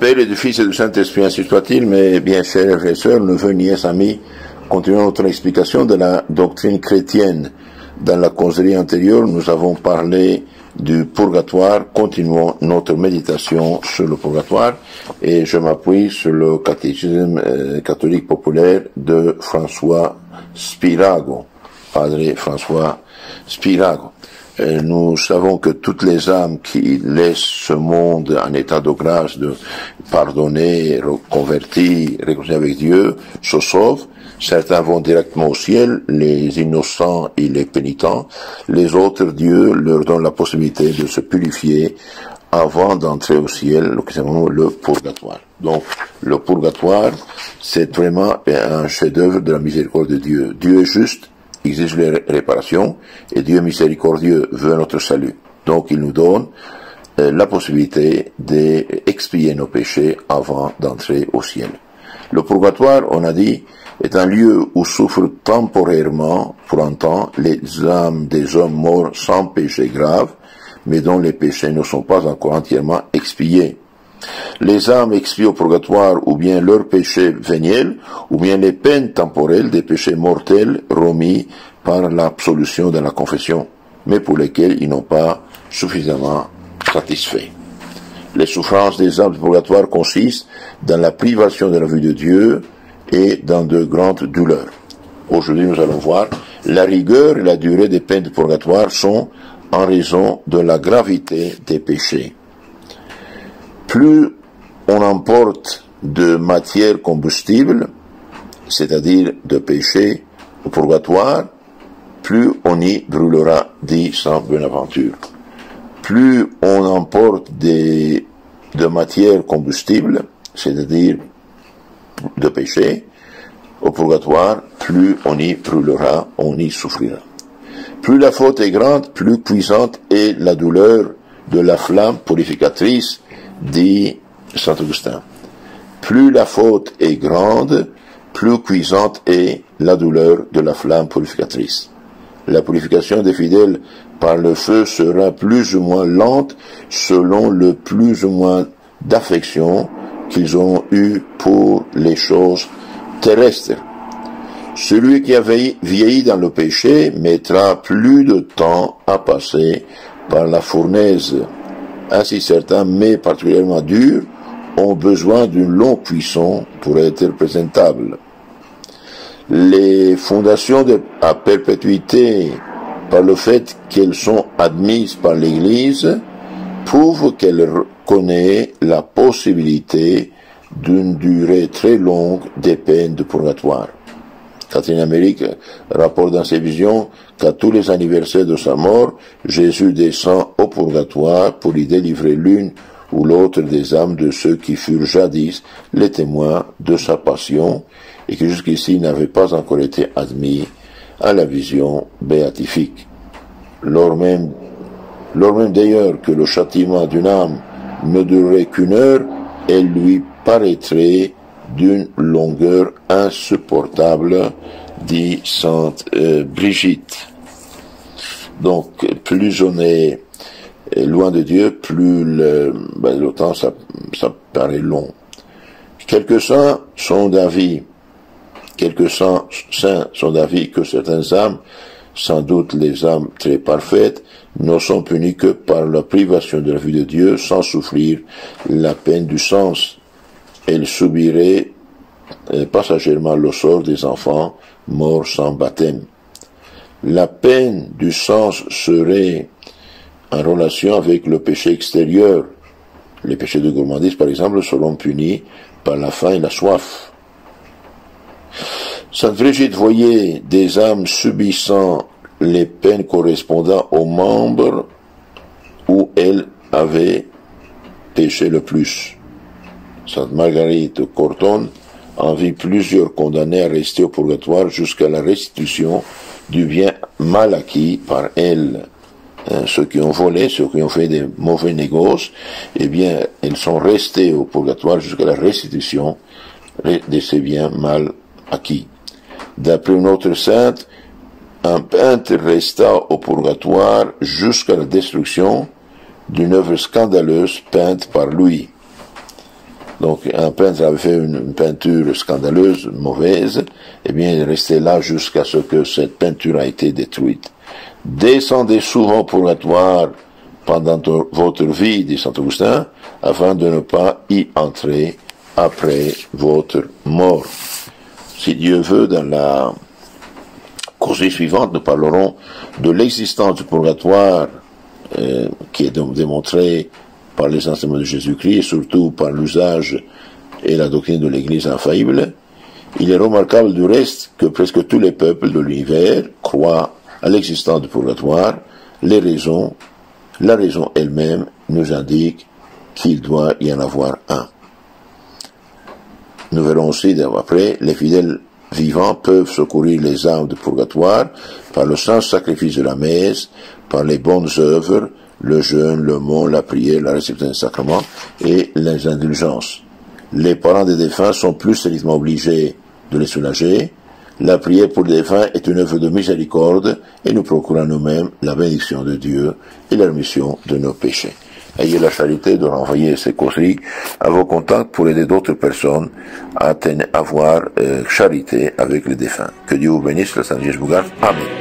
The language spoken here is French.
Père et du Fils et du Saint-Esprit, ainsi soit-il, mais bien chers frères et sœurs, neveux, nièces, amis, continuons notre explication de la doctrine chrétienne. Dans la causerie antérieure, nous avons parlé du purgatoire. Continuons notre méditation sur le purgatoire et je m'appuie sur le catéchisme catholique populaire de François Spirago, Padre François Spirago. Nous savons que toutes les âmes qui laissent ce monde en état de grâce, de pardonner, reconvertir, réconcilier avec Dieu, se sauvent. Certains vont directement au ciel, les innocents et les pénitents. Les autres, Dieu leur donne la possibilité de se purifier avant d'entrer au ciel, ce que nous le purgatoire. Donc, le purgatoire, c'est vraiment un chef-d'œuvre de la miséricorde de Dieu. Dieu est juste, exige les réparations, et Dieu miséricordieux veut notre salut. Donc, il nous donne la possibilité d'expier nos péchés avant d'entrer au ciel. Le purgatoire, on a dit, est un lieu où souffrent temporairement, pour un temps, les âmes des hommes morts sans péché grave, mais dont les péchés ne sont pas encore entièrement expiés. Les âmes expiées au purgatoire, ou bien leurs péchés véniels, ou bien les peines temporelles des péchés mortels remis par l'absolution de la confession, mais pour lesquels ils n'ont pas suffisamment satisfait. Les souffrances des âmes du purgatoire consistent dans la privation de la vue de Dieu et dans de grandes douleurs. Aujourd'hui, nous allons voir la rigueur et la durée des peines du purgatoire sont en raison de la gravité des péchés. Plus on emporte de matière combustible, c'est-à-dire de péché au purgatoire, plus on y brûlera, dit saint Bonaventure. Plus on emporte de matière combustible, c'est-à-dire de péché, au purgatoire, plus on y brûlera, on y souffrira. Plus la faute est grande, plus puissante est la douleur de la flamme purificatrice, dit saint Augustin. Plus la faute est grande, plus cuisante est la douleur de la flamme purificatrice. La purification des fidèles par le feu sera plus ou moins lente selon le plus ou moins d'affection qu'ils ont eu pour les choses terrestres. Celui qui a vieilli dans le péché mettra plus de temps à passer par la fournaise. Ainsi certains mets particulièrement durs ont besoin d'une longue cuisson pour être présentables. Les fondations à perpétuité, par le fait qu'elles sont admises par l'Église, prouvent qu'elle connaît la possibilité d'une durée très longue des peines de purgatoire. Catherine Amérique rapporte dans ses visions qu'à tous les anniversaires de sa mort, Jésus descend au purgatoire pour y délivrer l'une ou l'autre des âmes de ceux qui furent jadis les témoins de sa passion et qui jusqu'ici n'avaient pas encore été admis à la vision béatifique. Lors même d'ailleurs que le châtiment d'une âme ne durerait qu'une heure, elle lui paraîtrait d'une longueur insupportable, dit sainte Brigitte. Donc, plus on est loin de Dieu, plus le temps ça paraît long. Quelques saints sont d'avis que certaines âmes, sans doute les âmes très parfaites, ne sont punies que par la privation de la vue de Dieu sans souffrir la peine du sens. Elles subiraient passagèrement le sort des enfants morts sans baptême. La peine du sens serait en relation avec le péché extérieur. Les péchés de gourmandise, par exemple, seront punis par la faim et la soif. Sainte Brigitte voyait des âmes subissant les peines correspondant aux membres où elle avait péché le plus. Sainte Marguerite Corton en vit plusieurs condamnés à rester au purgatoire jusqu'à la restitution du bien mal acquis par elle. Ceux qui ont volé, ceux qui ont fait des mauvais négoces, eh bien, ils sont restés au purgatoire jusqu'à la restitution de ces biens mal acquis. D'après une autre sainte, un peintre resta au purgatoire jusqu'à la destruction d'une œuvre scandaleuse peinte par lui. Donc un peintre avait fait une peinture scandaleuse, mauvaise, eh bien il restait là jusqu'à ce que cette peinture a été détruite. Descendez souvent au purgatoire pendant votre vie, dit saint Augustin, afin de ne pas y entrer après votre mort. Si Dieu veut, dans la causerie suivante, nous parlerons de l'existence du purgatoire qui est donc démontrée par les enseignements de Jésus-Christ et surtout par l'usage et la doctrine de l'Église infaillible. Il est remarquable du reste que presque tous les peuples de l'univers croient à l'existence du purgatoire. La raison elle-même nous indique qu'il doit y en avoir un. Nous verrons aussi après, les fidèles vivants peuvent secourir les âmes du purgatoire par le saint sacrifice de la messe, par les bonnes œuvres, le jeûne, le mont, la prière, la réception des sacrements et les indulgences. Les parents des défunts sont plus strictement obligés de les soulager. La prière pour les défunts est une œuvre de miséricorde et nous procure à nous-mêmes la bénédiction de Dieu et la rémission de nos péchés. Ayez la charité de renvoyer ces causeries à vos contacts pour aider d'autres personnes à avoir charité avec les défunts. Que Dieu vous bénisse, le Saint Jésus vous garde. Amen.